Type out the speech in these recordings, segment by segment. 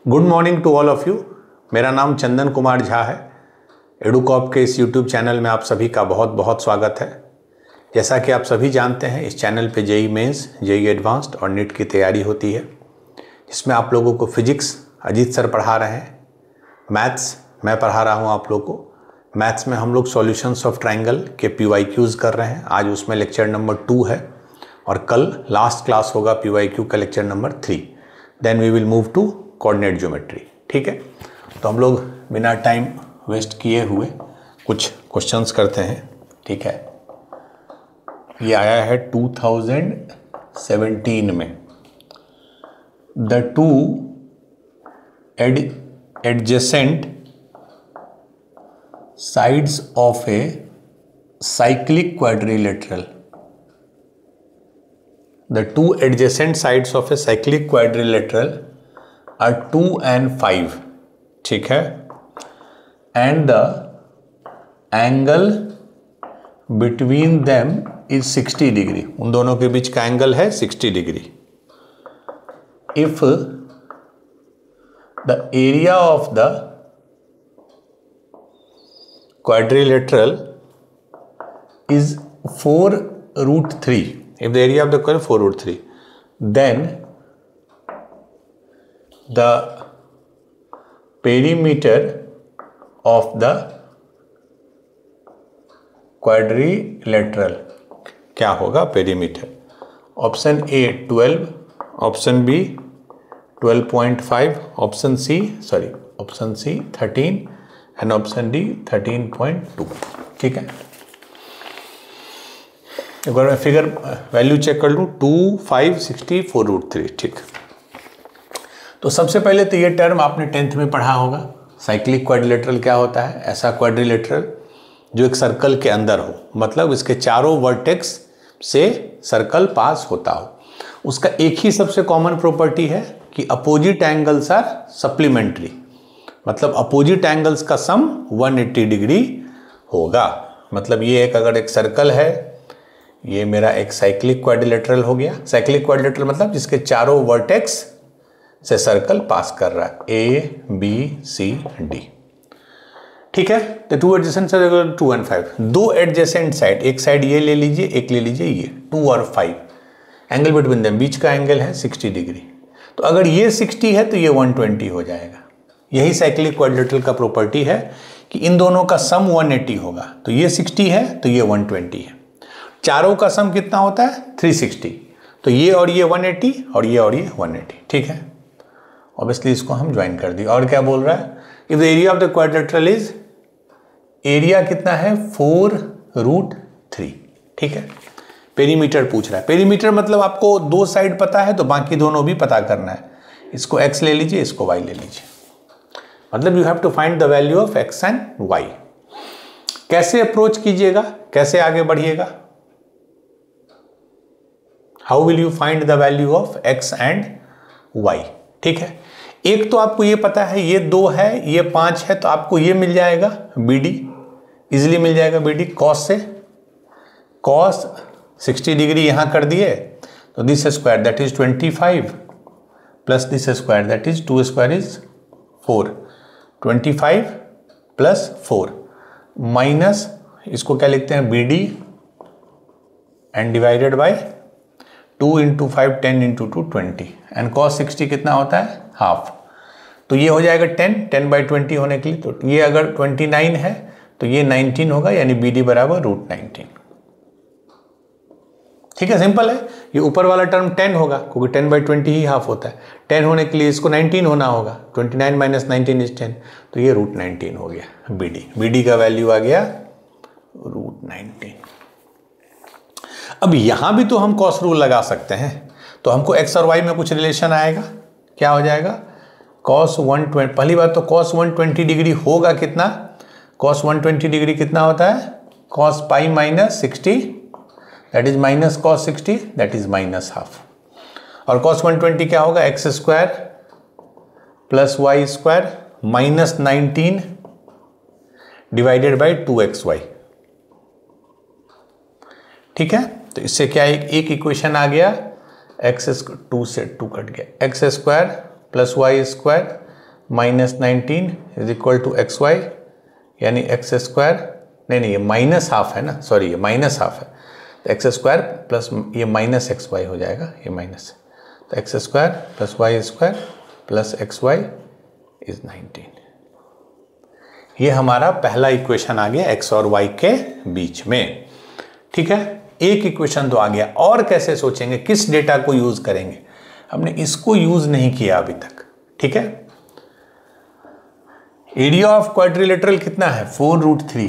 Good morning to all of you. मेरा नाम चंदन कुमार झा है। एडुकॉप के इस यूट्यूब चैनल में आप सभी का बहुत बहुत स्वागत है। जैसा कि आप सभी जानते हैं, इस चैनल पे जेईई मेंस, जेईई एडवांस्ड और नीट की तैयारी होती है, जिसमें आप लोगों को फिजिक्स अजीत सर पढ़ा रहे हैं, मैथ्स मैं पढ़ा रहा हूँ आप लोगों को। मैथ्स में हम लोग सॉल्यूशंस ऑफ ट्राइंगल के PYQs कर रहे हैं। आज उसमें लेक्चर नंबर 2 है और कल लास्ट क्लास होगा PYQ का lecture number 3। Then we will move to coordinate geometry. ठीक है, तो हम लोग बिना टाइम वेस्ट किए हुए कुछ क्वेश्चंस करते हैं। ठीक है, ये आया है 2017 में। The two adjacent sides of a cyclic quadrilateral. The two adjacent sides of a cyclic quadrilateral are 2 and 5. ठीक है, and the angle between them is 60 degree. उन दोनों के बीच का एंगल है 60 degree. If the area of the quadrilateral is 4√3, if the area of the quadrilateral 4√3, then the perimeter of the quadrilateral क्या होगा? Perimeter. Option A 12, option B 12.5, option C 13 and option D 13.2। ठीक है, एक बार मैं figure value check कर लूँ। 2, 5, 60, 4√3। ठीक, तो सबसे पहले तो ये टर्म आपने 10th में पढ़ा होगा। साइक्लिक क्वाड्रिलेटरल क्या होता है? ऐसा क्वाड्रिलेटरल जो एक सर्कल के अंदर हो, मतलब इसके चारों वर्टेक्स से सर्कल पास होता हो। उसका एक ही सबसे कॉमन प्रॉपर्टी है कि अपोजिट एंगल्स आर सप्लीमेंट्री, मतलब अपोजिट एंगल्स का सम 180 डिग्री होगा। मतलब ये अगर एक सर्कल है, ये मेरा एक साइक्लिक क्वाड्रिलेटरल हो गया। साइक्लिक क्वाड्रिलेटरल मतलब जिसके चारों वर्टेक्स से सर्कल पास कर रहा है, A, B, C, D। ठीक है, तो टू एडजेसेंट साइड 2 and 5, दो एडजेसेंट साइड, एक साइड ये ले लीजिए, एक ले लीजिए ये, 2 और 5, एंगल बिटवीन देम, बीच का एंगल है 60 डिग्री। तो अगर ये 60 है तो ये 120 हो जाएगा। यही साइक्लिक क्वाड्रिलेटरल का प्रॉपर्टी है कि इन दोनों का सम 180 होगा। तो ये 60 है तो ये 120 है। चारों का सम कितना होता है? 360। तो ये और ये 180 और ये 180। ठीक है, ऑब्वियसली इसको हम ज्वाइन कर दिए। और क्या बोल रहा है? If the area of the quadrilateral is, area कितना है? 4√3। ठीक है, पेरीमीटर पूछ रहा है। पेरीमीटर मतलब आपको दो साइड पता है तो बाकी दोनों भी पता करना है। इसको x ले लीजिए, इसको y ले लीजिए, मतलब you have to find the value of x and y। कैसे अप्रोच कीजिएगा, कैसे आगे बढ़िएगा? How will you find the value of x and y? ठीक है, एक तो आपको ये पता है, ये 2 है, ये 5 है, तो आपको ये मिल जाएगा BD, इजिली मिल जाएगा BD। कॉस से कॉस 60 डिग्री यहां कर दिए, तो this square that is 25 plus this square that is 2 square is 4, 25 plus 4 minus, इसको क्या लिखते हैं? BD and divided by 2 into 5, 10 into 2, 20, and cos 60 कितना होता है? हाफ। तो ये हो जाएगा 10/20 होने के लिए। तो ये अगर 29 है तो ये 19 होगा, यानी BD बराबर √19। ठीक है, सिंपल है। ये ऊपर वाला टर्म 10 होगा क्योंकि 10/20 ही हाफ होता है। 10 होने के लिए इसको 19 होना होगा। 29 माइनस 19 इज 10, तो ये √19 हो गया BD। BD का वैल्यू आ गया √19। अब यहां भी तो हम कॉस रूल लगा सकते हैं, तो हमको x और y में कुछ रिलेशन आएगा। क्या हो जाएगा? cos 120, पहली बात तो cos 120 डिग्री होगा कितना? cos 120 डिग्री कितना होता है? cos pi minus 60, that is minus cos 60, that is minus half. और cos 120 क्या होगा? x square plus y square minus 19 divided by 2xy। ठीक है, तो इससे क्या एक इक्वेशन आ गया, एक्स 2 से 2 कट गया, x square plus y square minus 19 is equal to x y, यानी एक्स स्क्वायर, नहीं ये माइनस हाफ है ना, सॉरी ये माइनस हाफ है, तो एक्स स्क्वायर प्लस ये माइनस एक्स वाई हो जाएगा, ये माइनस, तो x square plus y square plus x y is 19। ये हमारा पहला इक्वेशन आ गया एक्स और वाई के बीच में। ठीक है, एक इक्वेशन तो आ गया। और कैसे सोचेंगे, किस डेटा को यूज करेंगे? हमने इसको यूज नहीं किया अभी तक। ठीक है, एरिया ऑफ क्वाड्रिलेटरल कितना है? 4√3।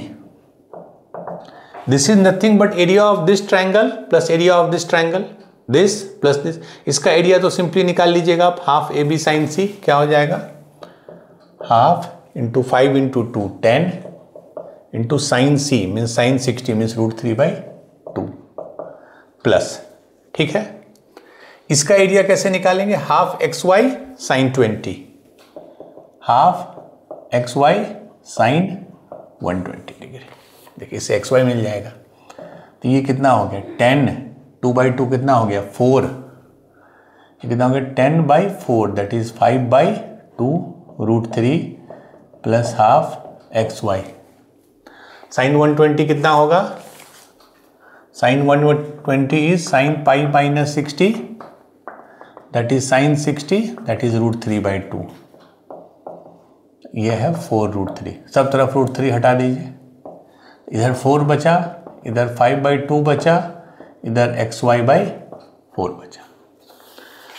This is nothing but area of this triangle plus area of this triangle, this plus this. इसका एरिया तो सिंपली निकाल लीजिएगा आप, half a b sine C, क्या हो जाएगा? Half into 5 into 2 10 into sine C means sine 60 means √3/2 plus. ठीक है, इसका एरिया कैसे निकालेंगे? Half x y sine 20, half x y sine 120 degree. देखिए इससे एक्स वाई मिल जाएगा, तो ये कितना हो गया? 10, 2/2 कितना हो गया? 4। ये कितना हो गया? 10/4 that is 5/2 √3 plus half x y. Sine 120 कितना होगा? Sine 120 is sine pi minus 60 that is sine 60 that is √3/2। ये है 4√3। सब तरफ √3 हटा दीजिए, इधर 4 बचा, इधर 5/2 बचा, इधर xy/4 बचा।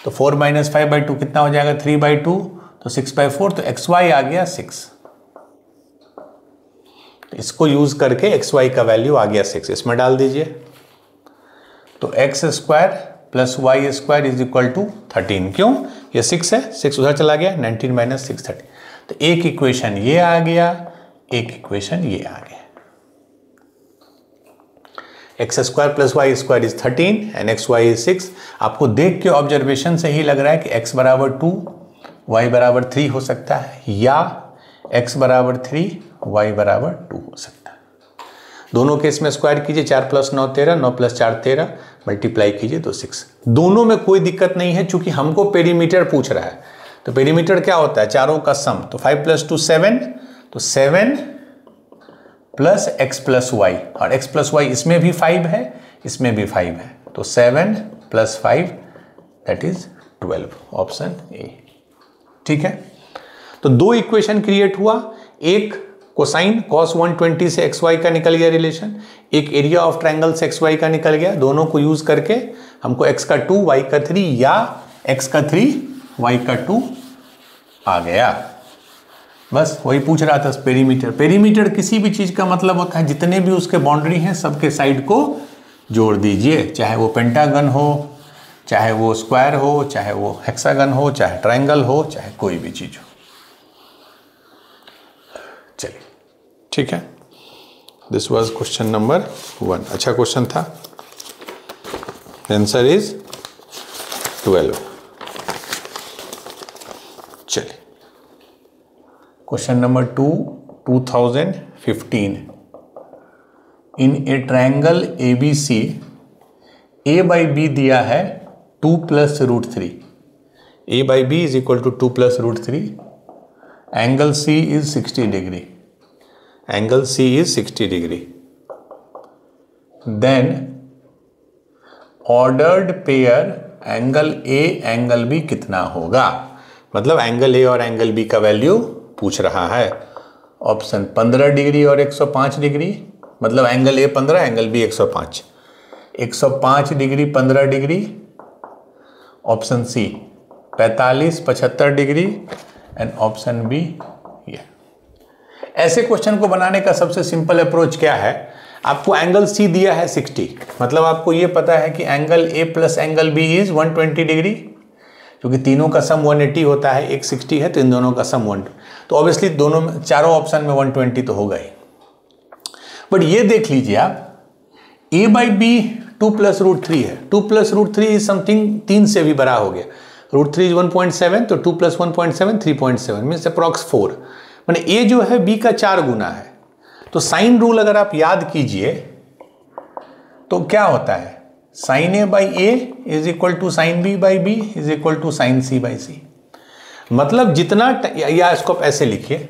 तो 4 माइनस 5/2 कितना हो जाएगा? 3/2, तो 6/4, तो xy आ गया 6। इसको यूज करके xy का वैल्यू आ गया 6, इसमें डाल दीजिए। तो x square plus y square is equal to 13। क्यों? ये 6 है, 6 उधर चला गया, 19 माइनस 6 13। तो एक इक्वेशन ये आ गया, एक इक्वेशन ये आ गया। X square plus y square is 13 and x y is 6। आपको देख के ऑब्जर्वेशन से ही लग रहा है कि x बराबर 2 y बराबर 3 हो सकता है, या x बराबर 3 y बराबर 2 हो सकता है। दोनों केस में स्क्वायर कीजिए, 4 + 9 13, 9 + 4 13, मल्टीप्लाई कीजिए तो 6। दोनों में कोई दिक्कत नहीं है, चूंकि हमको पेरीमीटर पूछ रहा है। तो पेरीमीटर क्या होता है? चारों का सम। तो 5 + 2 7, तो 7 प्लस x प्लस वाई, और x प्लस वाई इसमें भी 5 है, इसमें भी 5 है, तो 7 + 5 दैट इज 12, ऑप्शन ए। ठीक है, तो दो इक्वेशन क्रिएट हुआ, एक कोसाइन cos 120 से xy का निकल गया रिलेशन, एक एरिया ऑफ ट्रायंगल से xy का निकल गया। दोनों को यूज करके हमको x का 2 y का 3 या x का 3 y का 2 आ गया। बस वही पूछ रहा था पेरीमीटर। पेरीमीटर किसी भी चीज का मतलब होता है जितने भी उसके बाउंड्री हैं सबके साइड को जोड़ दीजिए, चाहे वो पेंटागन हो, चाहे वो स्क्वायर हो, चाहे वो हेक्सागन हो, चाहे ट्रायंगल हो, चाहे कोई भी चीज हो। चलिए ठीक है, दिस वाज क्वेश्चन नंबर 1। अच्छा क्वेश्चन था। Answer is 12। चलिए question number 2, 2015। In a triangle ABC A/B दिया है 2 + √3। A/B is equal to 2 + √3। Angle C is 60 degree. Angle C is 60 degree. Then ordered pair angle A angle B कितना होगा? मतलब angle A और angle B का value पूछ रहा है। ऑप्शन 15 डिग्री और 105 डिग्री, मतलब angle A 15, angle B 105। 105 degree 15 degree. Option C 45 75 degree and option B ये। ऐसे क्वेश्चन को बनाने का सबसे सिंपल अप्रोच क्या है? आपको एंगल C दिया है 60, मतलब आपको ये पता है कि angle A plus angle B is 120 degree, क्योंकि तीनों का सम 180 होता है, एक 60 है तो इन दोनों का सम 120। तो ऑब्वियसली दोनों में, चारों ऑप्शन में 120 तो होगा ही। बट ये देख लीजिए आप, A/B 2 + √3 है। 2 + √3 इज समथिंग 3 से भी बड़ा हो गया। √3 इज 1.7, तो 2 + 1.7 3.7 मीन्स अप्रॉक्स 4। मैंने A जो है B का 4 गुना है। तो साइन रूल अगर आप याद कीजिए तो क्या होता है? sin A/A is equal to sin B/B is equal to sin C/C। मतलब जितना, या इसको आप ऐसे लिखिए,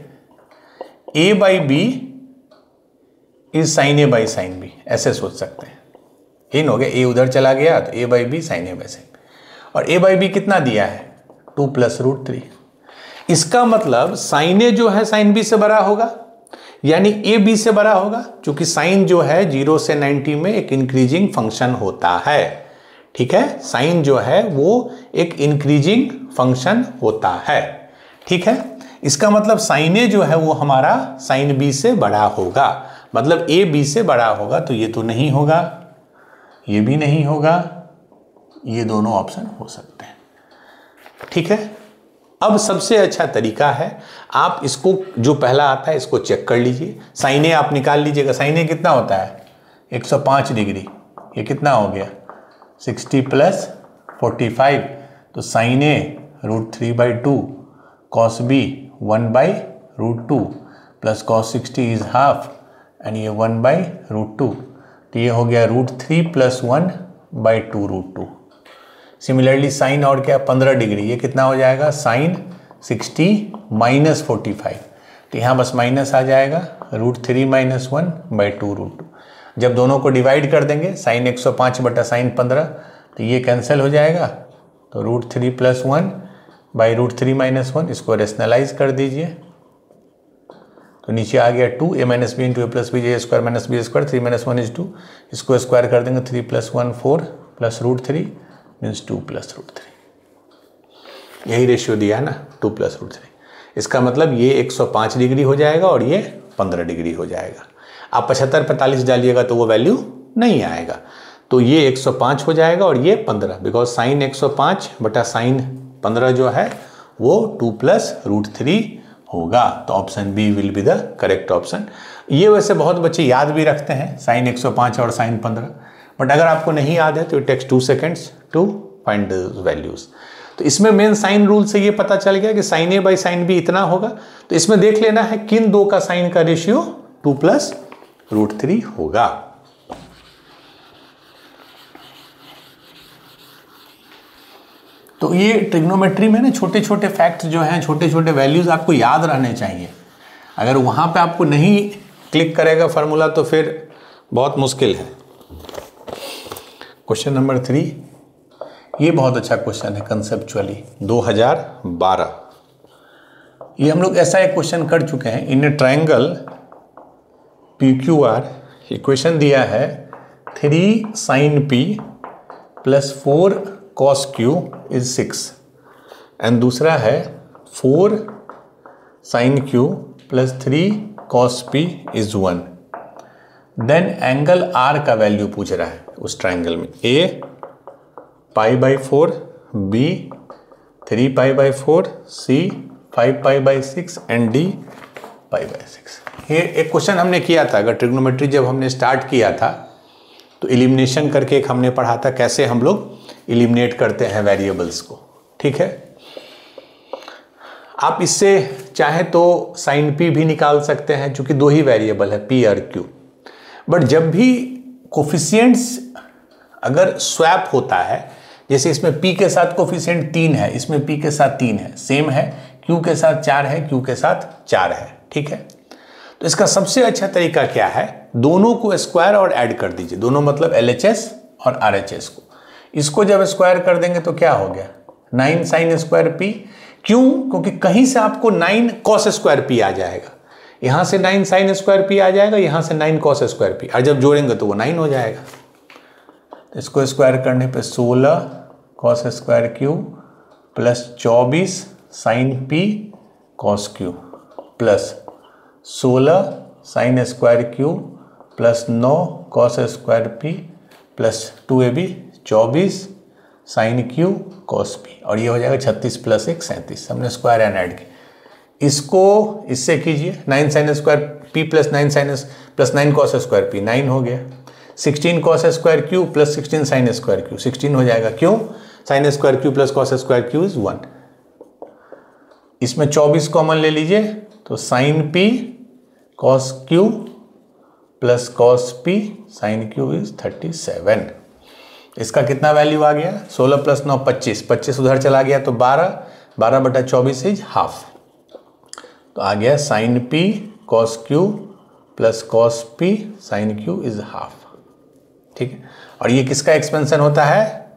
A by B is sine A by sine B, ऐसे सोच सकते हैं। इन हो गया, ए उधर चला गया तो A by B sine A by sine B, और ए बाई बी कितना दिया है 2 + √3। इसका मतलब साइन ए जो है साइन बी से बड़ा होगा, यानी ए बी से बड़ा होगा, क्योंकि साइन जो है 0 से 90 में एक इंक्रीजिंग फंक्शन होता है। ठीक है, साइन जो है वो एक इंक्रीजिंग फंक्शन होता है। ठीक है, इसका मतलब साइन ए जो है वो हमारा साइन बी से बड़ा होगा, मतलब ए बी से बड़ा होगा। तो ये तो नहीं होगा, ये भी नहीं होगा, ये दोनों ऑप्शन हो सकते हैं। ठीक है, अब सबसे अच्छा तरीका है, आप इसको जो पहला आता है इसको चेक कर लीजिए। साइन ए आप निकाल लीजिएगा। साइन ए कितना होता है 105 डिग्री, ये कितना हो गया 60 + 45, तो sine A √3/2, cos B 1/√2 plus cos 60 is half, and ये 1/√2, तो ये हो गया √3 + 1/2√2। सिमिलरली साइन और क्या 15 डिग्री, ये कितना हो जाएगा साइन 60 - 45, तो यहाँ बस माइनस आ जाएगा √3 - 1/2√2। जब दोनों को डिवाइड कर देंगे साइन 105 बटा साइन 15, तो ये कैंसिल हो जाएगा, तो √3 + 1/√3 - 1, इसको रेशनलाइज कर दीजिए, तो नीचे आ गया 2, a - b × a + b j² - b², 3 - 1 is 2, इसको स्क्वायर कर देंगे 3 + 1 4 + √3 मीन्स 2 + √3। यही रेशियो दिया है ना 2 + √3। इसका मतलब ये 105 डिग्री हो जाएगा और ये 15 डिग्री हो जाएगा। आप 75 45 डालिएगा तो वो वैल्यू नहीं आएगा, तो ये 105 हो जाएगा और ये 15, बिकॉज साइन 105 बटा साइन 15 जो है वो 2 + √3 होगा। तो option B will be the correct option. ये वैसे बहुत बच्चे याद भी रखते हैं साइन 105 और साइन 15, बट अगर आपको नहीं याद है तो it takes 2 seconds to find the values. तो इसमें मेन साइन रूल से ये पता चल गया कि sine A by sine B इतना होगा, तो इसमें देख लेना है किन दो का साइन का रेशियो 2 + √3 होगा। तो ये ट्रिग्नोमेट्री में ना छोटे छोटे फैक्ट्स जो हैं, छोटे छोटे वैल्यूज आपको याद रहने चाहिए। अगर वहाँ पे आपको नहीं क्लिक करेगा फार्मूला तो फिर बहुत मुश्किल है। क्वेश्चन नंबर 3, ये बहुत अच्छा क्वेश्चन है कंसेप्चुअली, 2012। ये हम लोग ऐसा एक क्वेश्चन कर चुके हैं। इन ए ट्रायंगल PQR इक्वेशन दिया है 3 sin P + 4 cos Q is 6, and दूसरा है 4 sin Q + 3 cos P is 1। Then angle R का वैल्यू पूछ रहा है उस ट्रायंगल में। A π/4, B 3π/4, C 5π/6 and D π/6। ये एक क्वेश्चन हमने किया था, अगर ट्रिग्नोमेट्री जब हमने स्टार्ट किया था तो एलिमिनेशन करके एक हमने पढ़ा था कैसे हम लोग एलिमिनेट करते हैं वेरिएबल्स को। ठीक है, आप इससे चाहे तो साइन P भी निकाल सकते हैं, चूंकि दो ही वेरिएबल है P और Q। बट जब भी कोफिशिएंट्स अगर स्वैप होता है, जैसे इसमें P के साथ कोफिशिएंट 3 है, इसमें P के साथ 3 है, सेम है, Q के साथ 4 है, Q के साथ 4 है। ठीक है, तो इसका सबसे अच्छा तरीका क्या है, दोनों को स्क्वायर और ऐड कर दीजिए, दोनों मतलब LHS और RHS को। इसको जब स्क्वायर कर देंगे तो क्या हो गया 9 sin² P। क्यों? क्योंकि कहीं से आपको 9 cos² P आ जाएगा, यहां से 9 sin² P आ जाएगा, यहां से 9 cos² P, और जब जोड़ेंगे तो वो 9 हो जाएगा। इसको स्क्वायर करने पे 16 cos² Q + 24 sin P cos Q plus 16 sin² Q + 9 cos² P plus 2ab 24 sin Q cos P, और ये हो जाएगा 36 + 1 37। हमने स्क्वायर एंड ऐड किया, इसको इससे कीजिए 9 sin² P + 9 cos² P 9 हो गया, 16 cos² Q + 16 sin² Q 16 हो जाएगा। क्यों? sin² Q + cos² Q is 1। इसमें 24 कॉमन ले लीजिए, तो sin P cos Q + cos P sin Q is 37। इसका कितना वैल्यू आ गया 16 + 9 25, 25 उधर चला गया तो 12, 12/24 इज हाफ। तो आ गया sine P cos Q plus cos P sine Q is half. ठीक है, और ये किसका एक्सपेंशन होता है?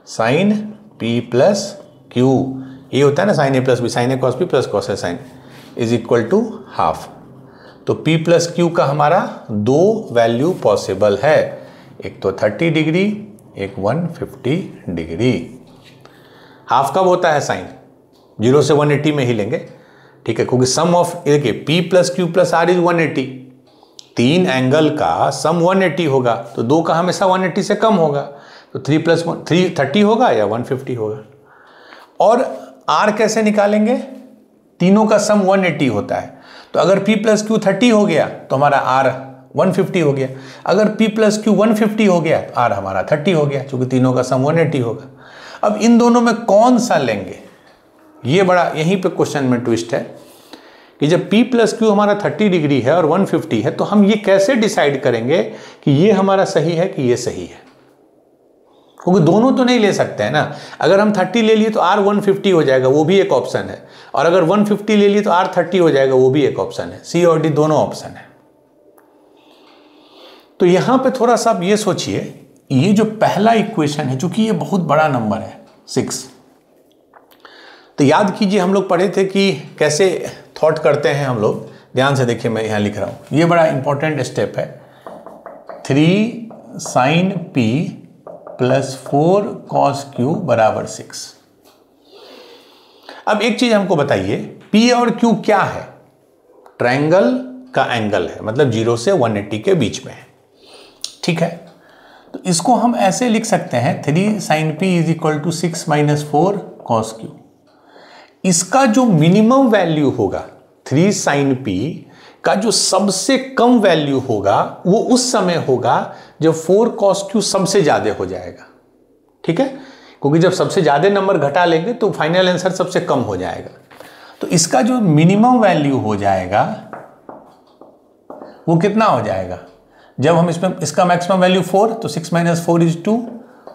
साइन पी प्लस क्यू, ये होता है ना sine A plus B, sine A cos P plus cos A sine is equal to half. तो p प्लस क्यू का हमारा दो वैल्यू पॉसिबल है, एक तो 30 डिग्री, एक 150 डिग्री। हाफ कब होता है साइन? 0 से 180 में ही लेंगे। ठीक है, क्योंकि सम ऑफ, देखिए p plus Q plus R is 180, तीन एंगल का सम 180 होगा, तो दो का हमेशा 180 से कम होगा, तो 3 प्लस 1 330 होगा या 150 होगा। और r कैसे निकालेंगे? तीनों का सम 180 होता है, तो अगर p प्लस क्यू 30 हो गया तो हमारा r 150 हो गया, अगर p प्लस क्यू 150 हो गया तो r हमारा 30 हो गया, क्योंकि तीनों का सम 180 होगा। अब इन दोनों में कौन सा लेंगे? ये बड़ा यहीं पे क्वेश्चन में ट्विस्ट है कि जब p प्लस क्यू हमारा 30 डिग्री है और 150 है, तो हम ये कैसे डिसाइड करेंगे कि ये हमारा सही है कि ये सही है? क्योंकि दोनों तो नहीं ले सकते हैं ना। अगर हम 30 ले लिए तो r 150 हो जाएगा, वो भी एक ऑप्शन है, और अगर 150 ले लिए तो r 30 हो जाएगा, वो भी एक ऑप्शन है। सी और डी दोनों ऑप्शन है। तो यहां पे थोड़ा सा आप ये सोचिए, ये जो पहला इक्वेशन है, चूंकि ये बहुत बड़ा नंबर है 6, तो याद कीजिए हम लोग पढ़े थे कि कैसे थॉट करते हैं हम लोग। ध्यान से देखिए, मैं यहां लिख रहा हूं, ये बड़ा इंपॉर्टेंट स्टेप है। 3 sine P plus 4 cos Q बराबर 6। अब एक चीज हमको बताइए, P और Q क्या है? ट्रायंगल का एंगल है, मतलब 0 से 180 के बीच में है। ठीक है, तो इसको हम ऐसे लिख सकते हैं 3 sine P is equal to 6 minus 4 cos Q. इसका जो मिनिमम वैल्यू होगा 3 साइन P का, जो सबसे कम वैल्यू होगा वो उस समय होगा जब 4 कॉस क्यू सबसे ज्यादा हो जाएगा। ठीक है, क्योंकि जब सबसे ज्यादा नंबर घटा लेंगे तो फाइनल आंसर सबसे कम हो जाएगा। तो इसका जो मिनिमम वैल्यू हो जाएगा वो कितना हो जाएगा? जब हम इसमें इसका मैक्सिमम वैल्यू 4, तो 6 माइनस 4 इज 2,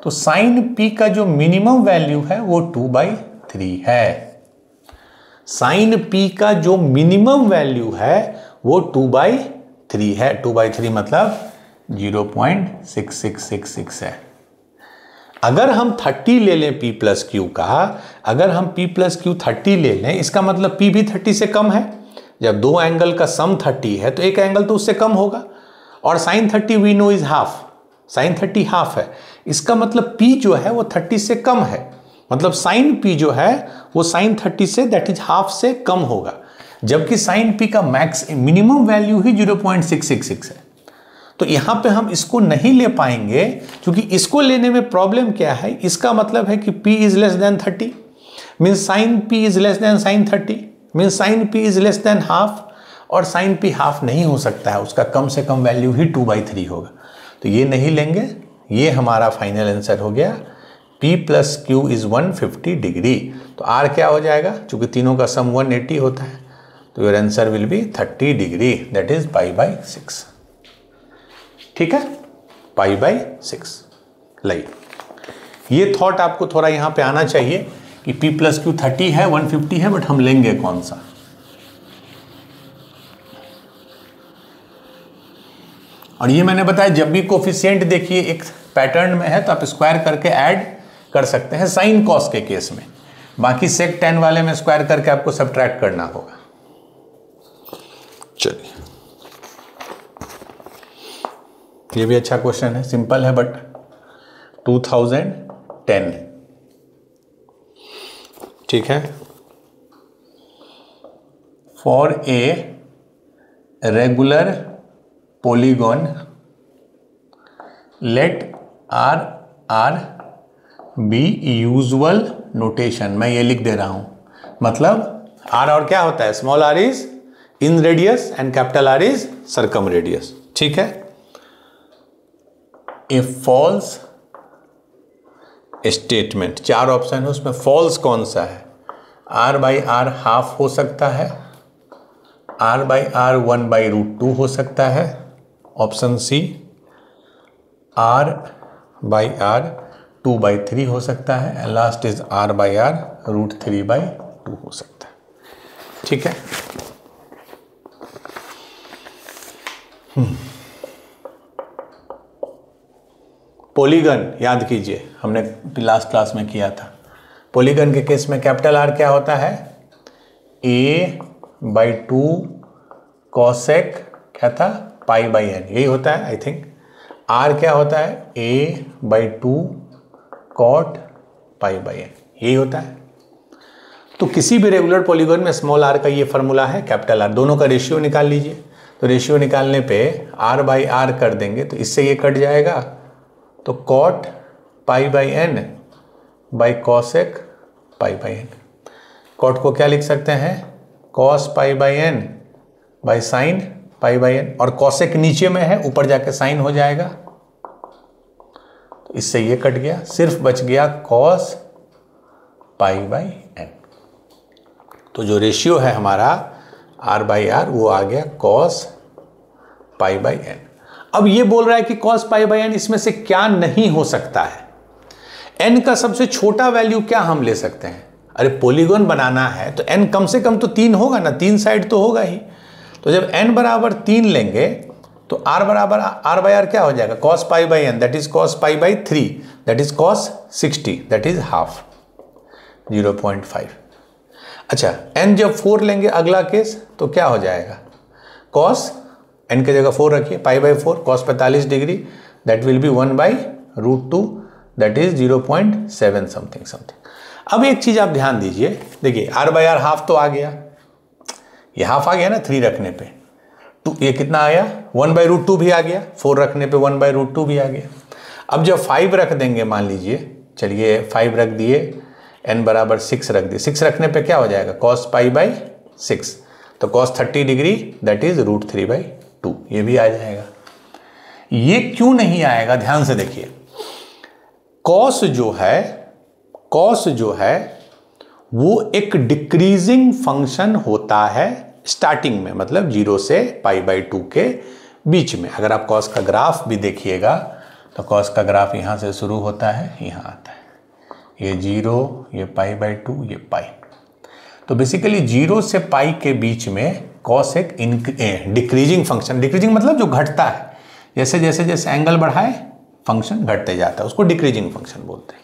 तो साइन P का जो मिनिमम वैल्यू है वो 2/3 है। साइन P का जो मिनिमम वैल्यू है वो 2/3 है। 2/3 मतलब 0.6666 है। अगर हम 30 ले लें P प्लस क्यू का, अगर हम P प्लस क्यू 30 ले लें, इसका मतलब P भी 30 से कम है। जब दो एंगल का सम 30 है तो एक एंगल तो उससे कम होगा, और sine 30 we know is half, sine 30 half है। इसका मतलब P जो है वो 30 से कम है, मतलब साइन P जो है वो साइन 30 से, दैट इज हाफ से कम होगा, जबकि साइन P का मैक्स मिनिमम वैल्यू ही 0.666 है। तो यहां पे हम इसको नहीं ले पाएंगे, क्योंकि इसको लेने में प्रॉब्लम क्या है? इसका मतलब है कि P is less than 30, means sine P is less than sine 30, means sine P is less than half, और साइन P हाफ नहीं हो सकता है, उसका कम से कम वैल्यू ही 2/3 होगा। तो ये नहीं लेंगे, ये हमारा फाइनल आंसर हो गया। P plus Q is 150 degree. तो R क्या हो जाएगा? चूंकि तीनों का सम 180 होता है, तो your answer will be 30 degree, that is π/6। ठीक है, π/6। लाइक ये थॉट आपको थोड़ा यहां पे आना चाहिए कि P प्लस क्यू 30 है, 150 है, बट हम लेंगे कौन सा? और ये मैंने बताया, जब भी कोफिशिएंट देखिए एक पैटर्न में है तो आप स्क्वायर करके ऐड कर सकते हैं, साइन कॉस के केस में। बाकी सेक टेन वाले में स्क्वायर करके आपको सब्ट्रैक्ट करना होगा। चलिए, ये भी अच्छा क्वेश्चन है, सिंपल है बट 2010। ठीक है, for a regular polygon let R be usual notation। मैं ये लिख दे रहा हूं, मतलब R और क्या होता है? Small r is in radius and capital R is circum radius. ठीक है, ए फॉल्स स्टेटमेंट, 4 ऑप्शन है उसमें, फॉल्स कौन सा है? R/R हाफ हो सकता है, R/R 1/√2 हो सकता है, ऑप्शन सी। R/R 2/3 हो सकता है, एंड लास्ट इज R/R √3/2 हो सकता है। ठीक है, पॉलीगन याद कीजिए, हमने लास्ट क्लास में किया था। पॉलीगन के केस में कैपिटल आर क्या होता है, a/2 कॉसेक क्या था, π/n, यही होता है आई थिंक। आर क्या होता है, a/2 कॉट π/n, यही होता है। तो किसी भी रेगुलर पॉलीगन में स्मॉल आर का ये फॉर्मूला है, कैपिटल आर। दोनों का रेशियो निकाल लीजिए। तो रेशियो निकालने पे r/r कर देंगे तो इससे ये कट जाएगा, तो cot π/n by cosec π/n। Cot को क्या लिख सकते हैं, cos π/n by sine π/n, और कॉसेक नीचे में है, ऊपर जाके साइन हो जाएगा। तो इससे ये कट गया, सिर्फ बच गया कॉस π/n। तो जो रेशियो है हमारा r/r वो आ गया कॉस π/n। अब ये बोल रहा है कि कॉस π/n इसमें से क्या नहीं हो सकता है, n का सबसे छोटा वैल्यू क्या हम ले सकते हैं। अरे पॉलीगन बनाना है तो n कम से कम तो 3 होगा ना, 3 साइड तो होगा ही। तो जब n बराबर 3 लेंगे तो r बराबर r/r क्या हो जाएगा, cos π/n that is cos π/3 that is cos 60 that is half 0.5। अच्छा n जब 4 लेंगे अगला केस तो क्या हो जाएगा, cos n की जगह 4 रखिए, π/4 cos 45 degree that will be 1/√2 that is 0.7 something. अब एक चीज आप ध्यान दीजिए, देखिए r/r हाफ तो आ गया, ये हाफ आ गया ना 3 रखने पे, ये कितना आया 1/√2 भी आ गया, 4 रखने पे 1/√2 भी आ गया। अब जब 5 रख देंगे, मान लीजिए, चलिए 5 रख दिए, n बराबर 6 रख दिए, 6 रखने पे क्या हो जाएगा, cos π/6 तो cos 30 डिग्री दैट इज √3/2, ये भी आ जाएगा। ये क्यों नहीं आएगा, ध्यान से देखिए, cos जो है वो एक डिक्रीजिंग फंक्शन होता है स्टार्टिंग में, मतलब 0 से π/2 के बीच में। अगर आप cos का ग्राफ भी देखिएगा तो cos का ग्राफ यहां से शुरू होता है, यहां आता है, ये 0, ये π/2, ये π। तो बेसिकली 0 से π के बीच में cos एक डिक्रीजिंग फंक्शन, डिक्रीजिंग मतलब जो घटता है, जैसे जैसे जैसे एंगल बढ़ाए फंक्शन घटते जाता है, उसको डिक्रीजिंग फंक्शन बोलते हैं।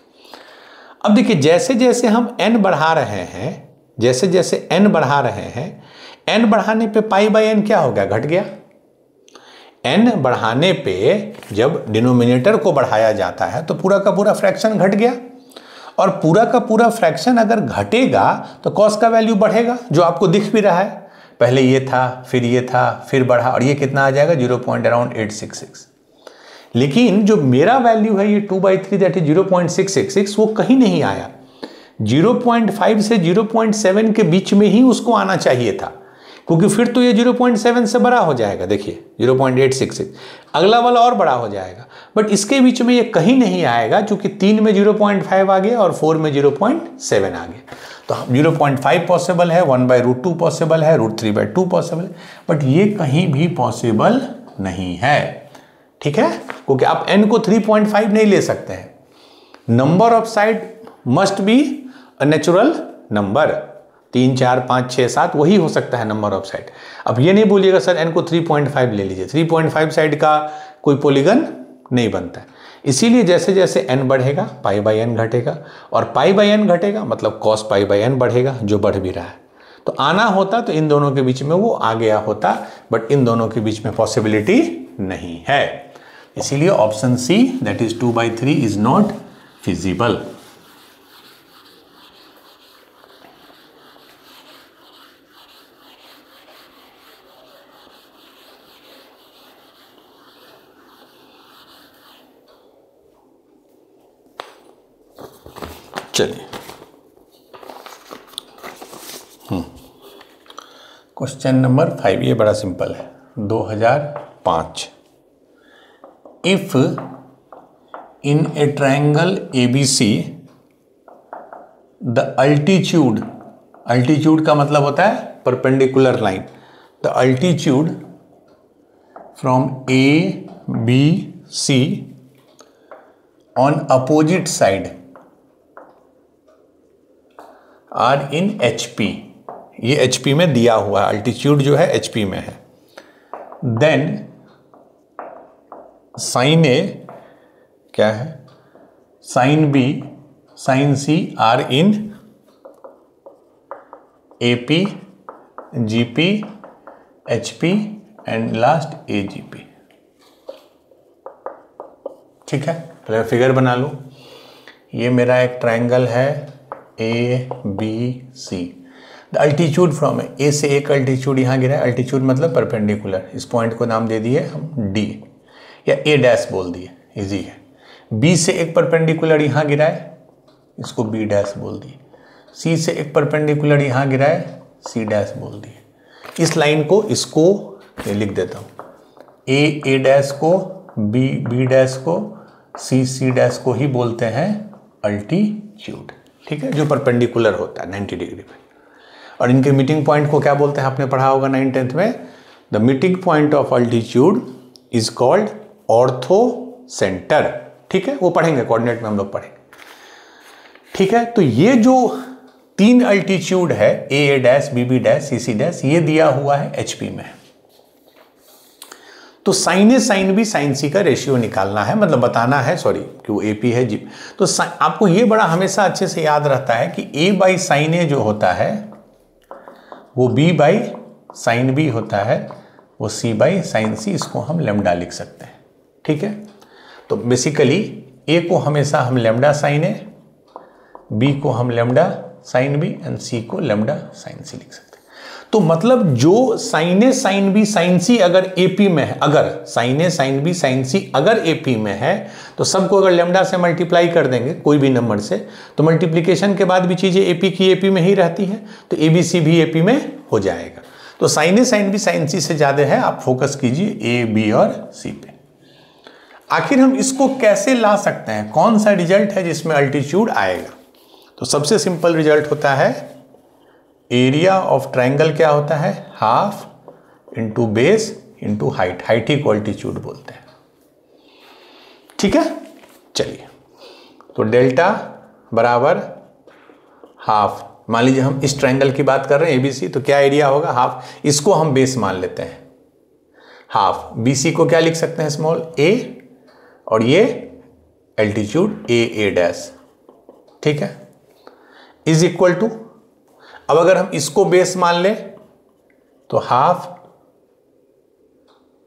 अब देखिए जैसे जैसे हम n बढ़ा रहे हैं, जैसे जैसे n बढ़ा रहे हैं, n बढ़ाने पे π/n क्या हो गया, घट गया। n बढ़ाने पे जब डिनोमिनेटर को बढ़ाया जाता है तो पूरा का पूरा फ्रैक्शन घट गया, और पूरा का पूरा फ्रैक्शन अगर घटेगा तो कॉस का वैल्यू बढ़ेगा, जो आपको दिख भी रहा है। पहले ये था, फिर ये था, फिर बढ़ा, और ये कितना आ जाएगा 0.866। लेकिन जो मेरा वैल्यू है ये 2/3 दैट इज 0.666, वो कहीं नहीं आया, 0.5 से 0.7 के बीच में ही उसको आना चाहिए था, क्योंकि फिर तो ये 0.7 से बड़ा हो जाएगा। देखिए 0.866, अगला वाला और बड़ा हो जाएगा, बट इसके बीच में ये कहीं नहीं आएगा, क्योंकि 3 में 0.5 आ गया और 4 में 0.7 आ गया। तो 0.5 पॉसिबल है, 1/√2 पॉसिबल है, √3/2 पॉसिबल है, बट ये कहीं भी पॉसिबल नहीं है। ठीक है, क्योंकि आप n को 3.5 नहीं ले सकते हैं। Number of side must be a natural number, 3, 4, 5, 6, 7 वही हो सकता है नंबर ऑफ साइड। अब ये नहीं बोलिएगा सर n को 3.5 ले लीजिए, 3.5 साइड का कोई पॉलीगन नहीं बनता है। इसीलिए जैसे जैसे n बढ़ेगा π/n घटेगा, और π/n घटेगा मतलब cos π/n बढ़ेगा, जो बढ़ भी रहा है। तो आना होता तो इन दोनों के बीच में वो आ गया होता, बट इन दोनों के बीच में पॉसिबिलिटी नहीं है। इसीलिए option C that is 2/3 is not feasible. चलिए क्वेश्चन नंबर 5, ये बड़ा सिंपल है, 2005। If in a triangle ABC the altitude का मतलब होता है perpendicular line, the altitude from ABC on opposite side are in HP, ये HP में दिया हुआ है, अल्टीट्यूड जो है HP में है। देन साइन A क्या है, sine B, sine C are in AP, GP, HP and last AGP। ठीक है, पहले मैं फिगर बना लूं। ये मेरा एक ट्रायंगल है ABC। The altitude from A से एक अल्टीट्यूड यहाँ गिरा है, अल्टीट्यूड मतलब परपेंडिकुलर, इस पॉइंट को नाम दे दिए हम D या A डैश बोल दिए, इजी है। B से एक परपेंडिकुलर यहाँ गिरा है, इसको B डैश बोल दिए। C से एक परपेंडिकुलर यहाँ गिरा है, C डैश बोल दिए। इस लाइन को, इसको ये लिख देता हूँ, A डैश को, B डैश को, C डैश को ही बोलते हैं अल्टीट्यूड। ठीक है, जो परपेंडिकुलर होता है 90 डिग्री पे। और इनके मीटिंग पॉइंट को क्या बोलते हैं, आपने पढ़ा होगा 9th-10th में, the meeting point of altitude is called ortho centre. ठीक है, वो पढ़ेंगे, कोऑर्डिनेट में हम लोग पढ़ेंगे। ठीक है, तो ये जो 3 अल्टीट्यूड है A dash, B dash, C dash, ये दिया हुआ है HP में। तो sine A sine B sine C का रेशियो निकालना है, मतलब बताना है, सॉरी कि वो AP है जी। तो आपको ये बड़ा हमेशा अच्छे से याद रहता है कि A बाई साइन A जो होता है वो B बाई साइन B होता है, वो C बाई साइन C, इसको हम लेमडा लिख सकते हैं। ठीक है, तो बेसिकली A को हमेशा हम लेमडा साइन A, B को हम lambda sine B and C को लेमडा साइन C लिख सकते हैं। तो मतलब जो sine A sine B sine C अगर AP में है, अगर sine A sine B sine C अगर AP में है, तो सबको अगर लेमडा से मल्टीप्लाई कर देंगे कोई भी नंबर से, तो मल्टीप्लिकेशन के बाद भी चीज़ें AP की AP में ही रहती हैं, तो ABC भी AP में हो जाएगा। तो sine A sine B sine C से ज़्यादा है, आप फोकस कीजिए A B और C पे। आखिर हम इसको कैसे ला सकते हैं, कौन सा रिजल्ट है जिसमें अल्टीट्यूड आएगा? तो सबसे सिंपल रिजल्ट होता है एरिया ऑफ ट्रायंगल क्या होता है, half into base into height, height ही को अल्टीट्यूड बोलते हैं। ठीक है, चलिए, तो डेल्टा बराबर हाफ, मान लीजिए हम इस ट्रायंगल की बात कर रहे हैं ABC, तो क्या एरिया होगा, हाफ, इसको हम बेस मान लेते हैं, हाफ। BC को क्या लिख सकते हैं, स्मॉल a, और ये एल्टीट्यूड A डैश। ठीक है, इज इक्वल टू, अब अगर हम इसको बेस मान लें तो half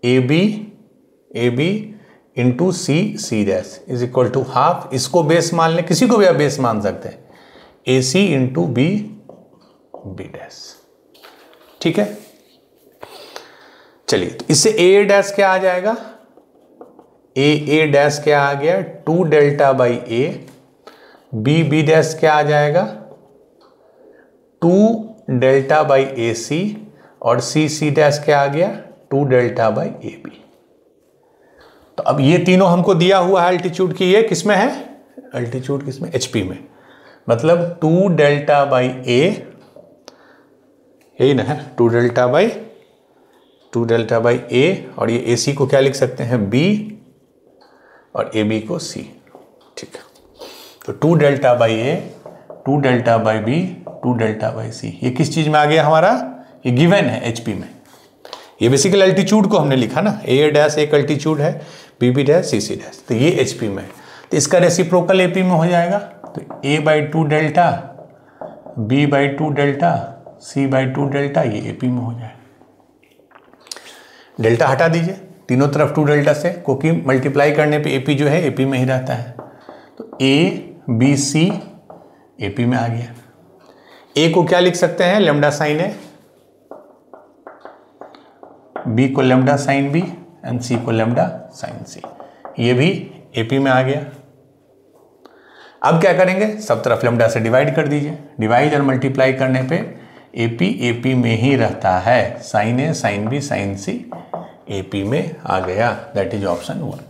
AB into C dash is equal to half, इसको बेस मान लें, किसी को भी आप बेस मान सकते हैं, AC इंटू B डैश। ठीक है, चलिए, तो इससे A डैश क्या आ जाएगा, A डैश क्या आ गया, 2 delta by A, B dash क्या आ जाएगा, 2 डेल्टा बाई AC, और C डैश क्या आ गया, 2 डेल्टा बाई AB। तो अब ये तीनों हमको दिया हुआ है अल्टीट्यूड की, ये किस में है, अल्टीट्यूड किस में, HP में, मतलब 2 डेल्टा बाई A, यही ना है, 2 डेल्टा बाई A, और ये AC को क्या लिख सकते हैं, B, और AB को C। ठीक है, तो 2 delta by A, 2 delta by B, 2 delta by C, ये किस चीज में आ गया हमारा, ये गिवन है HP में। ये बेसिकली अल्टीट्यूड को हमने लिखा ना, A डैश एक अल्टीट्यूड है, B डैश C डैश, तो ये HP में है, तो इसका रेसिप्रोकल AP में हो जाएगा, तो A by 2 delta, B by 2 delta, C by 2 delta, ये AP में हो जाएगा। डेल्टा हटा दीजिए तीनों तरफ 2 डेल्टा से, क्योंकि मल्टीप्लाई करने पे AP जो है AP में ही रहता है, तो ABC AP में आ गया। A को क्या लिख सकते हैं, लेमडा साइन A, B को lambda sine B and C को लेमडा साइन C, ये भी AP में आ गया। अब क्या करेंगे, सब तरफ लेमडा से डिवाइड कर दीजिए, डिवाइड और मल्टीप्लाई करने पे AP में ही रहता है, sine A sine B sine C AP में आ गया, दैट इज ऑप्शन 1।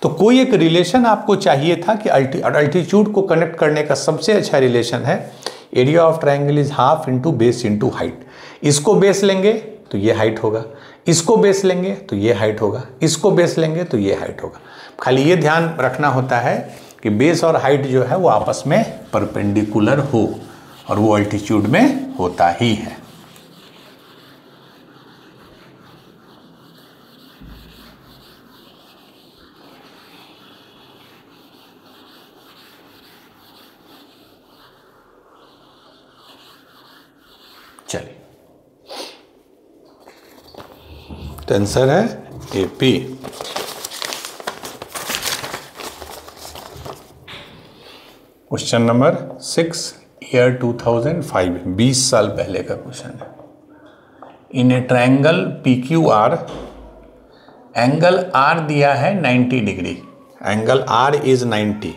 तो कोई एक रिलेशन आपको चाहिए था कि अल्टीट्यूड को कनेक्ट करने का सबसे अच्छा रिलेशन है area of triangle is half into base into height. इसको बेस लेंगे तो ये हाइट होगा, इसको बेस लेंगे तो ये हाइट होगा, इसको बेस लेंगे तो ये हाइट होगा। खाली ये ध्यान रखना होता है कि बेस और हाइट जो है वो आपस में परपेंडिकुलर हो, और वो अल्टीट्यूड में होता ही है। चलिए, तो आंसर है AP। क्वेश्चन नंबर 6, ईयर 2005, 20 साल पहले का क्वेश्चन है। In a triangle PQR, angle R दिया है 90 degree, angle R is 90।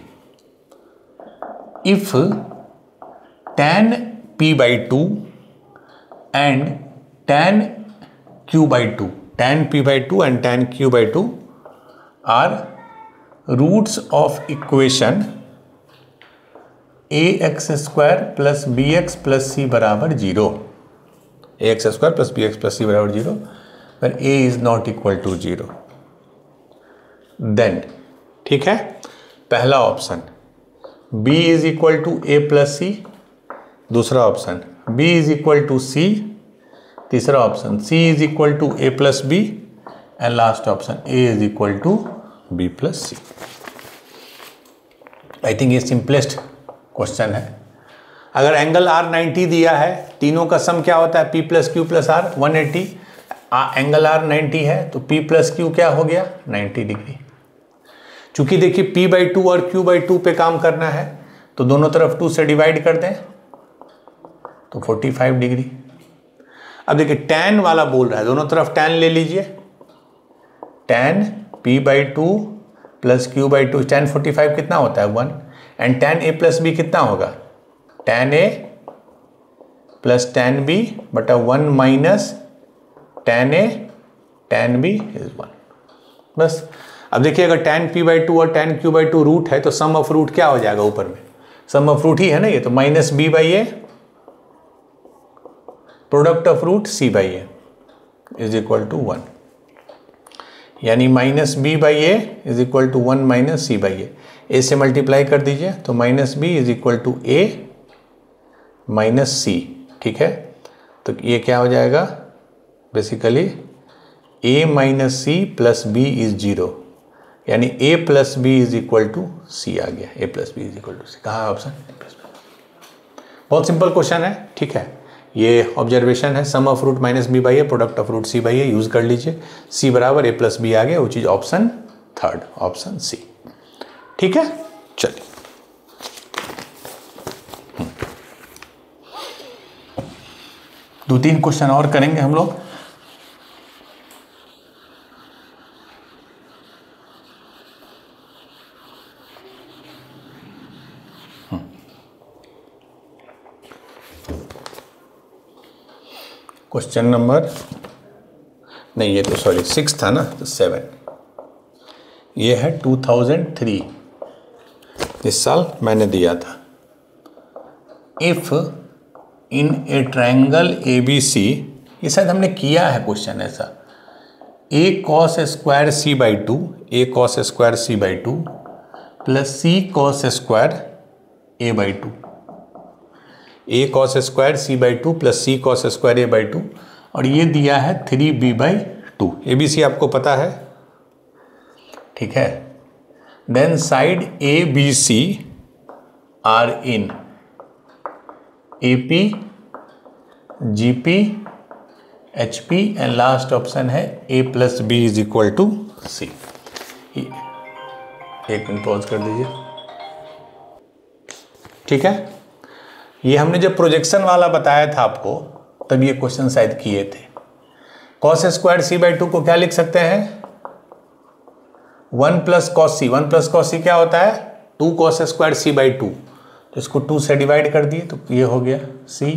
If tan P/2 and tan Q/2, tan P/2 and tan Q/2 are roots of equation ax² plus bx plus c बराबर 0, ax² plus bx plus c बराबर 0, पर a is not equal to 0, then ठीक है, पहला option b is equal to a plus c, दूसरा option b is equal to c, तीसरा option c is equal to a plus b, and last option a is equal to b plus c। I think ये simplest question है। अगर angle R 90 दिया है, तीनों का सम क्या होता है, P plus Q plus R 180, angle R 90 है तो P प्लस क्यू क्या हो गया 90 डिग्री। चूंकि देखिए P/2 और Q/2 पे काम करना है तो दोनों तरफ 2 से डिवाइड कर दें तो 45 डिग्री। अब देखिए tan वाला बोल रहा है, दोनों तरफ tan ले लीजिए, tan P/2 plus Q/2, tan 45 कितना होता है 1, and tan A plus B कितना होगा, tan A plus tan B बटा 1 minus tan A tan B is 1। बस अब देखिए अगर tan P/2 और tan Q/2 रूट है तो सम ऑफ रूट क्या हो जाएगा, ऊपर में सम ऑफ रूट ही है ना ये, तो minus B/A product of root C/A is equal to 1, यानी minus B/A is equal to 1 minus C/A। A से मल्टीप्लाई कर दीजिए तो minus B is equal to A minus C, ठीक है, तो ये क्या हो जाएगा basically A minus C plus B is 0, यानी A plus B is equal to C आ गया, A plus B is equal to C। कहाँ है ऑप्शन, A प्लस B। बहुत सिंपल क्वेश्चन है, ठीक है, ये ऑब्जर्वेशन है, sum of root minus B/A product of root C/A use कर लीजिए, C बराबर A प्लस B आ गया, वो चीज ऑप्शन थर्ड, ऑप्शन C, ठीक है। चलिए, दो तीन क्वेश्चन और करेंगे हम लोग। क्वेश्चन नंबर नहीं, ये तो सॉरी 6 था ना, तो 7, ये है 2003, इस साल मैंने दिया था। If in a triangle ABC, ये शायद हमने किया है क्वेश्चन ऐसा, A cos square C/2, A cos square C/2 plus C cos square A/2, A cos square C/2 plus C cos square A/2, और ये दिया है 3B/2। ABC आपको पता है, ठीक है। Then side ABC are in AP, GP, HP, and last option है A plus B is equal to C। एक मिनट पॉज कर दीजिए, ठीक है। ये हमने जब प्रोजेक्शन वाला बताया था आपको, तब ये क्वेश्चन शायद किए थे। कॉस स्क्वायर C/2 को क्या लिख सकते हैं, 1 plus cos C, 1 plus cos C क्या होता है 2 कॉस स्क्वायर C/2, तो इसको 2 से डिवाइड कर दिए तो ये हो गया C।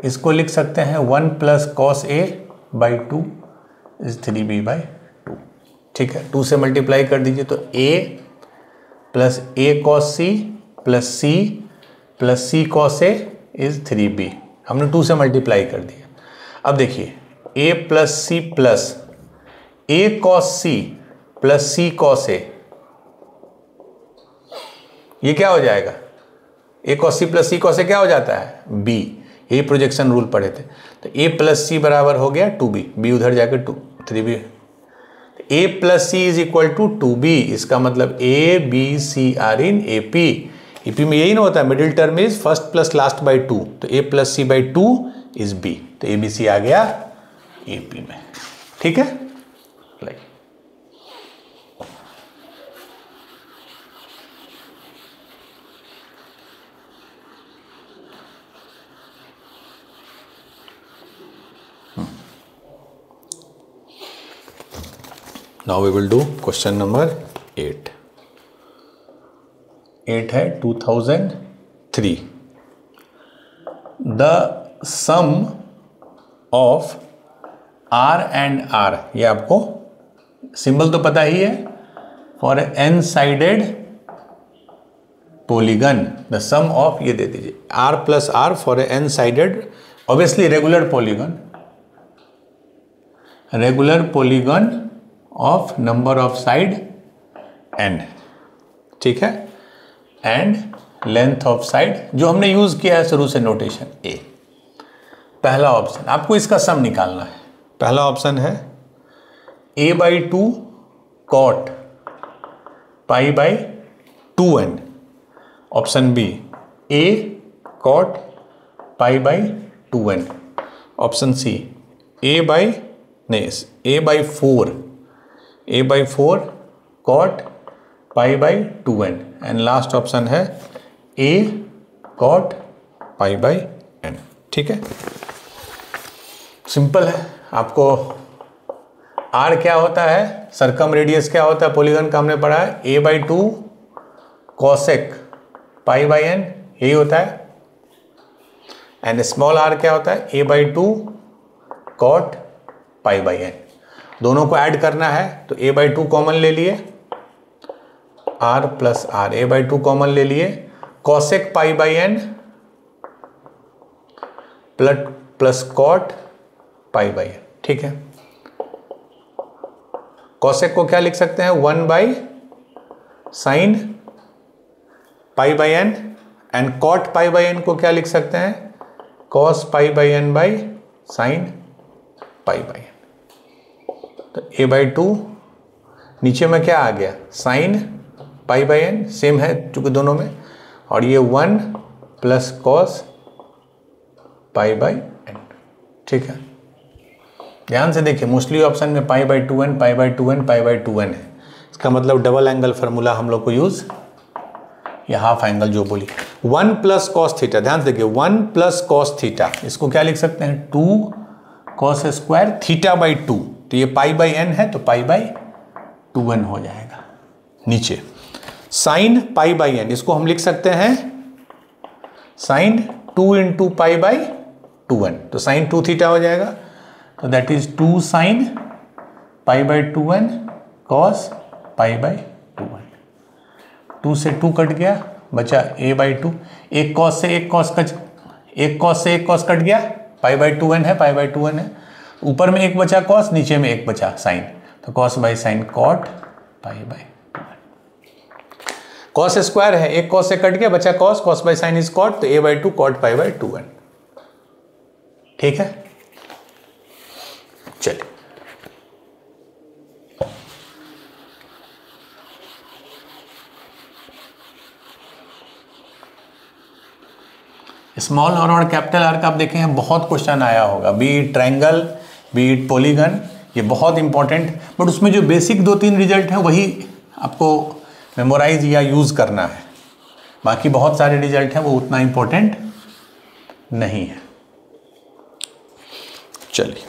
इसको लिख सकते हैं 1 plus cos A/2 is 3B/2, ठीक है। 2 से मल्टीप्लाई कर दीजिए तो A plus A cos C plus C plus C cos A is 3B, हमने 2 से मल्टीप्लाई कर दिया। अब देखिए A plus C plus A cos C plus C cos A, ये क्या हो जाएगा, ए cos C plus C cos A क्या हो जाता है, बी। यही प्रोजेक्शन रूल पढ़े थे। तो ए प्लस सी बराबर हो गया 2b, बी उधर जाकर 3b। A plus C is equal to 2b, इसका मतलब A B C are in A P. A P में यही ना होता है, middle term is first plus last by 2, तो A plus C by 2 is B. तो ए बी सी आ गया ए पी में। ठीक है, like now we will do question number 8 है 2003। the sum of r and r, ये आपको सिंबल तो पता ही है, for n sided polygon the sum of, ये दे दीजिए r plus r for n sided, obviously regular polygon of number of side n, ठीक है, एंड लेंथ ऑफ साइड, जो हमने यूज किया है शुरू से नोटेशन a। पहला ऑप्शन, आपको इसका सम निकालना है। पहला ऑप्शन है a by 2 cot pi by 2n। Option B a cot pi by 2n। Option C a by 4 cot pi by 2n। And last option है a cot pi by n। ठीक है, simple है। आपको r क्या होता है, सरकम radius क्या होता है पॉलीगन का, हमने पढ़ा है a by 2 cosec pi by n, यही होता है। एंड स्मॉल r क्या होता है, a by 2 cot pi by n। दोनों को ऐड करना है तो a बाई 2 कॉमन ले लिए, r plus r, a by 2 common ले लिए, cosec pi by n plus cot pi by n। ठीक है, कॉसेक को क्या लिख सकते हैं, 1 by sine pi by n, and cot pi by n को क्या लिख सकते हैं, cos pi by n by sine pi by n। तो a बाई 2, नीचे में क्या आ गया, sine pi by n, same है चूंकि दोनों में, और ये 1 plus cos pi by n। ठीक है, ध्यान से देखिए, मोस्टली ऑप्शन में pi by 2n, pi by 2n, pi by 2n है। इसका मतलब डबल एंगल फार्मूला हम लोग को यूज, या हाफ एंगल जो बोली, 1 प्लस कॉस थीटा। ध्यान से देखिए, 1 प्लस कॉस थीटा, इसको क्या लिख सकते हैं, 2 कॉस स्क्वायर थीटा बाई 2। तो ये पाई बाई n है तो पाई बाई 2n हो जाएगा। नीचे साइन पाई बाई n, इसको हम लिख सकते हैं sign 2 into pi by 2n, तो साइन 2 थीटा हो जाएगा। तो that is 2 sign pi by 2n cos pi by 2n। 2 से 2 कट गया, बचा a बाई 2। एक कॉस से एक कॉस कट गया, पाई बाई 2n है, पाई बाई 2n है। ऊपर में एक बचा कॉस, नीचे में एक बचा साइन, तो cos by sine cot pi by 2n। Cos square है, एक कॉस से कट गया, बचा cos, cos by sine is cot, तो a by 2 cot pi by 2n। ठीक है, चलिए स्मॉल और कैपिटल आर का आप देखें बहुत क्वेश्चन आया होगा, B it triangle, B it polygon, ये बहुत इंपॉर्टेंट, बट उसमें जो बेसिक 2-3 रिजल्ट हैं वही आपको मेमोराइज या यूज करना है। बाकी बहुत सारे रिजल्ट हैं वो उतना इंपॉर्टेंट नहीं है। चलिए,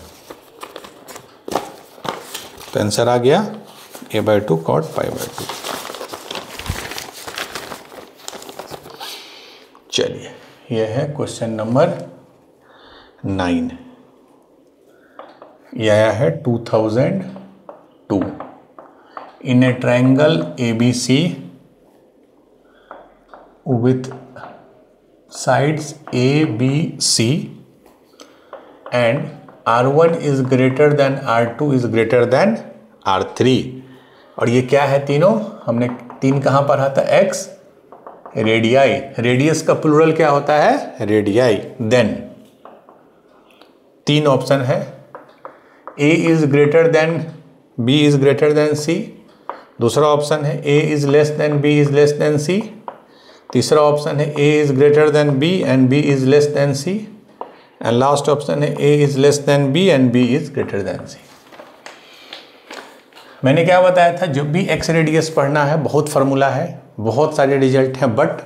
तो आंसर आ गया a by 2 cot pi by 2। चलिए, यह है क्वेश्चन नंबर 9। यह आया है 2002। In a triangle ABC with sides ABC and R1 is greater than R2 is greater than R3। और ये क्या है तीनों, हमने 3 कहाँ पढ़ा था, X, रेडियाई, रेडियस का प्लूरल क्या होता है? रेडियाई। देन 3 ऑप्शन है, A is greater than B is greater than C. दूसरा ऑप्शन है A is less than B is less than C. तीसरा ऑप्शन है A is greater than B and B is less than C. And last option है A is less than B and B is greater than C. मैंने क्या बताया था, जब भी x radius पढ़ना है बहुत फार्मूला है, बहुत सारे रिजल्ट हैं, बट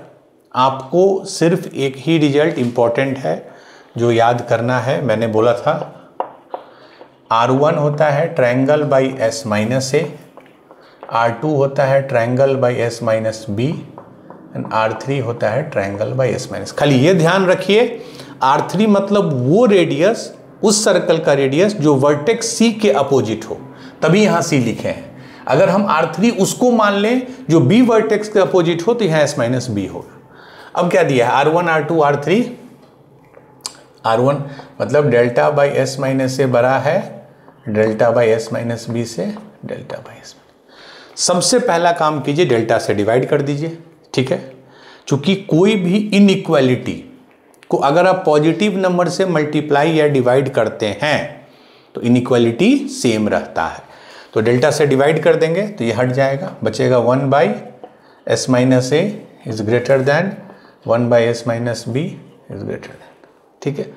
आपको सिर्फ एक ही रिजल्ट इम्पॉर्टेंट है जो याद करना है। मैंने बोला था R1 होता है triangle by S minus a, R2 होता है triangle by S minus b and R3 होता है ट्रायंगल बाई एस माइनस। खाली ये ध्यान रखिए, R3 मतलब वो रेडियस, उस सर्कल का रेडियस जो वर्टेक्स सी के अपोजिट हो, तभी यहाँ सी लिखे हैं। अगर हम R3 उसको मान लें जो बी वर्टेक्स के अपोजिट हो तो यहाँ एस माइनस बी होगा। अब क्या दिया है? R1 R2 R3। R1 मतलब डेल्टा बाई एस माइनस से बड़ा है delta by S minus b से डेल्टा बाई एस। सबसे पहला काम कीजिए, डेल्टा से डिवाइड कर दीजिए, ठीक है। चूंकि कोई भी इनइक्वालिटी को अगर आप पॉजिटिव नंबर से मल्टीप्लाई या डिवाइड करते हैं तो इनइक्वालिटी सेम रहता है। तो डेल्टा से डिवाइड कर देंगे तो ये हट जाएगा, बचेगा 1 by S minus A is greater than 1 by S minus B is greater than, ठीक है।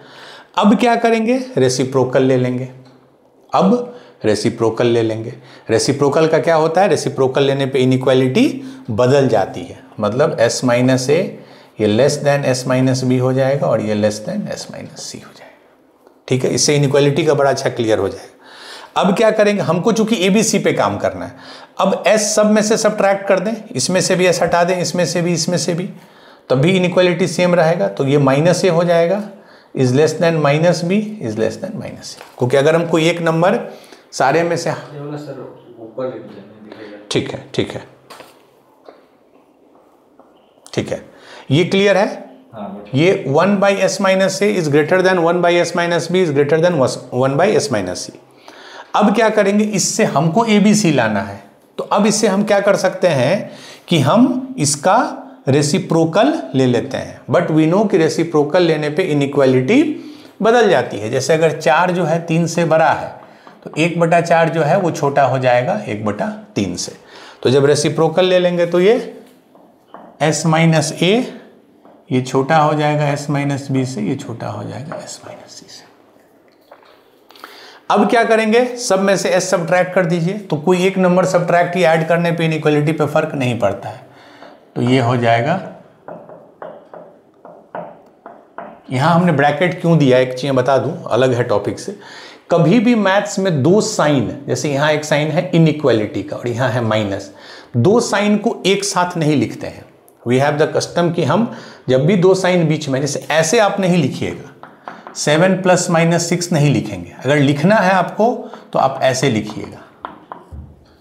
अब क्या करेंगे? रेसिप्रोकल ले लेंगे। अब रेसिप्रोकल ले लेंगे। रेसिप्रोकल का क्या होता है? रेसिप्रोकल लेने पे इनइक्वालिटी बदल जाती है, मतलब एस माइनस ए ये less than s minus b हो जाएगा और ये less than s minus c हो जाएगा, ठीक है। इससे इनइक्वालिटी का बड़ा अच्छा क्लियर हो जाएगा। अब क्या करेंगे? हमको चूंकि एबीसी पे काम करना है, अब एस सब में से सब्ट्रैक्ट कर दें, इसमें से भी एस हटा दें, इसमें से भी, इसमें से भी, तभी इनइक्वालिटी सेम रहेगा। तो ये माइनस ए हो जाएगा is less than minus B is less than minus C, क्योंकि अगर हमको एक नंबर सारे में से, ठीक है ठीक है ठीक है, ये क्लियर है। ये 1 by S minus A is greater than 1 by S minus B is greater than 1 by S minus C. अब क्या करेंगे? इससे हमको ए बी सी लाना है, तो अब इससे हम क्या कर सकते हैं कि हम इसका रेसिप्रोकल ले लेते हैं। बट वी नो कि रेसिप्रोकल लेने पे इनइक्वालिटी बदल जाती है। जैसे अगर 4 जो है 3 से बड़ा है तो 1/4 जो है वो छोटा हो जाएगा 1/3 से। तो जब रेसिप्रोकल ले लेंगे तो ये s माइनस ए ये छोटा हो जाएगा s माइनस बी से, ये छोटा हो जाएगा s माइनस सी से। अब क्या करेंगे? सब में से s सब्ट्रैक्ट कर दीजिए, तो कोई एक नंबर सब्ट्रैक्ट या ऐड करने पे इनइक्वालिटी पे फर्क नहीं पड़ता है। तो ये हो जाएगा, यहां हमने ब्रैकेट क्यों दिया एक चीज बता दूं, अलग है टॉपिक से। कभी भी मैथ्स में दो साइन, जैसे यहां एक साइन है इनइक्वालिटी का और यहां है माइनस, दो साइन को एक साथ नहीं लिखते हैं। वी हैव द कस्टम कि हम जब भी दो साइन बीच में, जैसे ऐसे आप नहीं लिखिएगा, 7 + -6 नहीं लिखेंगे। अगर लिखना है आपको तो आप ऐसे लिखिएगा,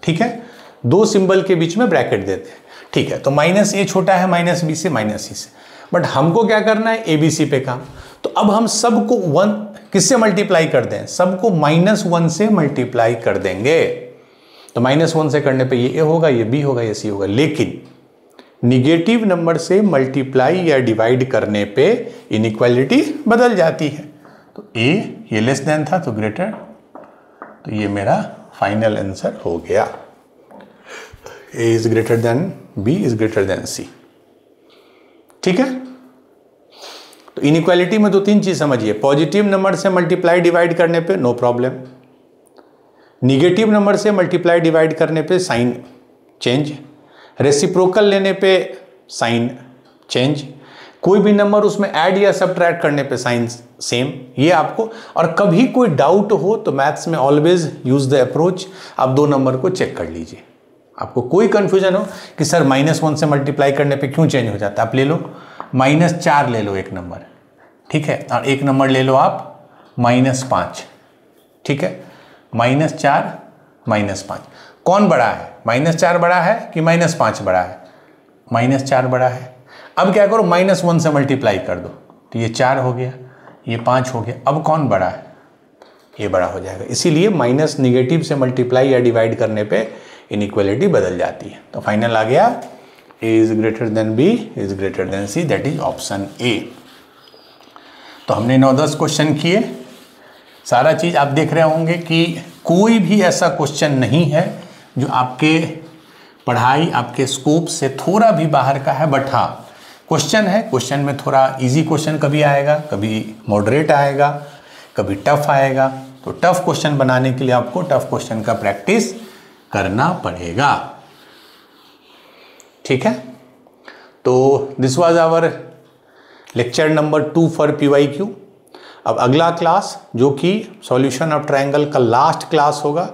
ठीक है। दो सिंबल के बीच में ब्रैकेट देते हैं, ठीक है। तो माइनस ए छोटा है माइनस बी से माइनस सी से, बट हमको क्या करना है? ए बी सी पे काम। तो अब हम सबको 1 किससे मल्टीप्लाई कर दें? सबको -1 से मल्टीप्लाई कर देंगे। तो -1 से करने पे ये ए होगा, ये बी होगा, ये सी होगा। लेकिन निगेटिव नंबर से मल्टीप्लाई या डिवाइड करने पे इनइक्वालिटी बदल जाती है। तो ए ये लेस देन था तो ग्रेटर, तो ये मेरा फाइनल आंसर हो गया। A is greater than B is greater than C, ठीक है। तो इनइक्वालिटी में 2-3 चीज समझिए। पॉजिटिव नंबर से मल्टीप्लाई डिवाइड करने पे नो प्रॉब्लम, निगेटिव नंबर से मल्टीप्लाई डिवाइड करने पे साइन चेंज, रेसिप्रोकल लेने पे साइन चेंज, कोई भी नंबर उसमें ऐड या सब्ट्रैक्ट करने पे साइन सेम, ये आपको। और कभी कोई डाउट हो तो मैथ्स में ऑलवेज यूज द अप्रोच, आप दो नंबर को चेक कर लीजिए। आपको कोई कंफ्यूजन हो कि सर -1 से मल्टीप्लाई करने पे क्यों चेंज हो जाता है, आप ले लो -4 ले लो एक नंबर, ठीक है, और एक नंबर ले लो आप -5, ठीक है। -4 -5 कौन बड़ा है? -4 बड़ा है कि -5 बड़ा है? -4 बड़ा है। अब क्या करो? -1 से मल्टीप्लाई कर दो, तो ये 4 हो गया, ये 5 हो गया। अब कौन बड़ा है? ये बड़ा हो जाएगा। इसीलिए माइनस निगेटिव से मल्टीप्लाई या डिवाइड करने पे इनइक्वालिटी बदल जाती है। तो फाइनल आ गया A is greater then B is greater then C, that is option A। तो हमने 9-10 क्वेश्चन किए। सारा चीज़ आप देख रहे होंगे कि कोई भी ऐसा क्वेश्चन नहीं है जो आपके पढ़ाई, आपके स्कोप से थोड़ा भी बाहर का है। बट हाँ, क्वेश्चन है, क्वेश्चन में थोड़ा इजी क्वेश्चन कभी आएगा, कभी मॉडरेट आएगा, कभी टफ आएगा। तो टफ क्वेश्चन बनाने के लिए आपको टफ क्वेश्चन का प्रैक्टिस करना पड़ेगा। ठीक है, तो this was our lecture number 2 for PYQ। अब अगला क्लास जो कि सॉल्यूशन ऑफ ट्रायंगल का लास्ट क्लास होगा,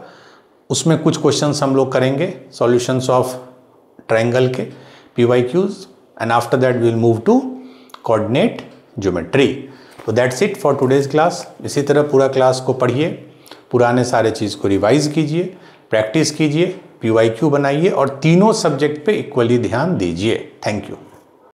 उसमें कुछ क्वेश्चंस हम लोग करेंगे सॉल्यूशंस ऑफ ट्रायंगल के PYQs, and after that we will move to coordinate geometry. तो that's it for today's class. इसी तरह पूरा क्लास को पढ़िए, पुराने सारे चीज़ को रिवाइज कीजिए, प्रैक्टिस कीजिए, PYQ बनाइए और तीनों सब्जेक्ट पे इक्वली ध्यान दीजिए। Thank you.